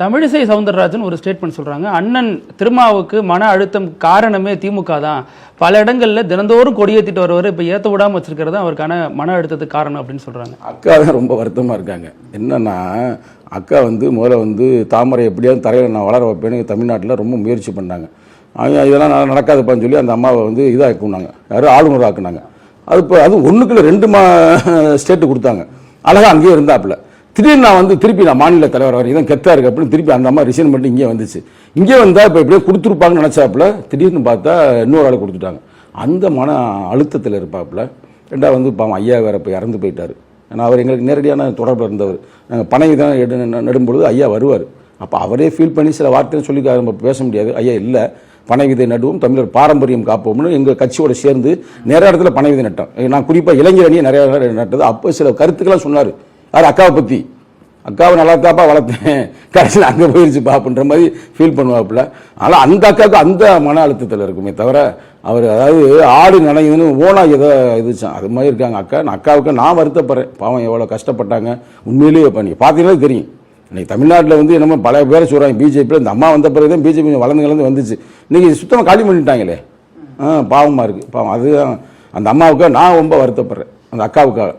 தமிழிசை சவுந்தரராஜன் ஒரு ஸ்டேட்மெண்ட் சொல்றாங்க, அண்ணன் திருமாவுக்கு மன அழுத்தம் காரணமே திமுக தான். பல இடங்கள்ல தினந்தோறும் கொடியேற்றிட்டு வருவார், இப்ப ஏத்த விடாம வச்சிருக்கிறது அவருக்கான மன அழுத்தத்துக்கு காரணம் அப்படின்னு சொல்றாங்க. அக்கா தான் ரொம்ப வருத்தமா இருக்காங்க. என்னன்னா அக்கா முதல்ல தாமரை எப்படியாவது தரையில் நான் வளர வைப்பேன்னு தமிழ்நாட்டில் ரொம்ப முயற்சி பண்ணாங்க. அவங்க இதெல்லாம் நடக்காதுப்பான்னு சொல்லி அந்த அம்மாவை இதாக்குனாங்க, யாரும் ஆளுநர் ஆக்குனாங்க. அது ஒன்றுக்குள்ள 2 ஸ்டேட்டு கொடுத்தாங்க. அழகா அங்கேயே இருந்தாப்புல. திடீர்னு நான் திருப்பி நான் மாநில தலைவர் வர இதான் கெத்தா இருக்கு அப்படின்னு திருப்பி அந்த அம்மா ரிசைன் பண்ணி இங்கே வந்துச்சு. இங்கே வந்தால் இப்போ எப்படியோ கொடுத்துருப்பாங்கன்னு நினச்சாப்புல, திடீர்னு பார்த்தா இன்னொரு ஆளை கொடுத்துட்டாங்க. அந்த மன அழுத்தத்தில் இருப்பாப்புல. ரெண்டாவது பாவம் ஐயா வேற இப்போ இறந்து போயிட்டார். ஏன்னா அவர் எங்களுக்கு நேரடியான தொடர்பில் இருந்தவர். நாங்கள் பனை விதம் நடும்பொழுது ஐயா வருவார். அப்போ அவரே ஃபீல் பண்ணி சில வார்த்தைன்னு சொல்லி நம்ம பேச முடியாது. ஐயா இல்லை, பனை விதை நடுவோம், தமிழர் பாரம்பரியம் காப்போம்னு எங்கள் கட்சியோடு சேர்ந்து நிறைய இடத்துல பனை விதை நட்டோம். நான் குறிப்பாக இளைஞர் அணியை நிறைய நட்டது. அப்போ சில கருத்துக்கெல்லாம் சொன்னார். யார் அக்காவை பற்றி, அக்காவை நல்லா தாப்பா வளர்த்தேன், கடைசியில் அங்கே போயிடுச்சு பாப்புன்ற மாதிரி ஃபீல் பண்ணுவாப்புல. ஆனால் அந்த அக்காவுக்கு அந்த மன அழுத்தத்தில் இருக்குமே தவிர அவர் ஆடு நினைக்குதுன்னு ஓனா ஏதோ இதுச்சான் அது மாதிரி இருக்காங்க அக்கா. அக்காவுக்கு நான் வருத்தப்படுறேன். பாவம் எவ்வளோ கஷ்டப்பட்டாங்க உண்மையிலேயே. பண்ணி பார்த்தீங்கன்னா தெரியும். இன்னைக்கு தமிழ்நாட்டில் என்னமோ பல பேரை சொல்கிறாங்க பிஜேபியில். இந்த அம்மா வந்த பிறகு தான் பிஜேபி வளர்ந்து வந்துச்சு. இன்னைக்கு சுத்தமாக காலி பண்ணிட்டாங்களே. பாவமாக இருக்குது. பாவம் அதுதான் அந்த அம்மாவுக்கு நான் ரொம்ப வருத்தப்படுறேன், அந்த அக்காவுக்காக.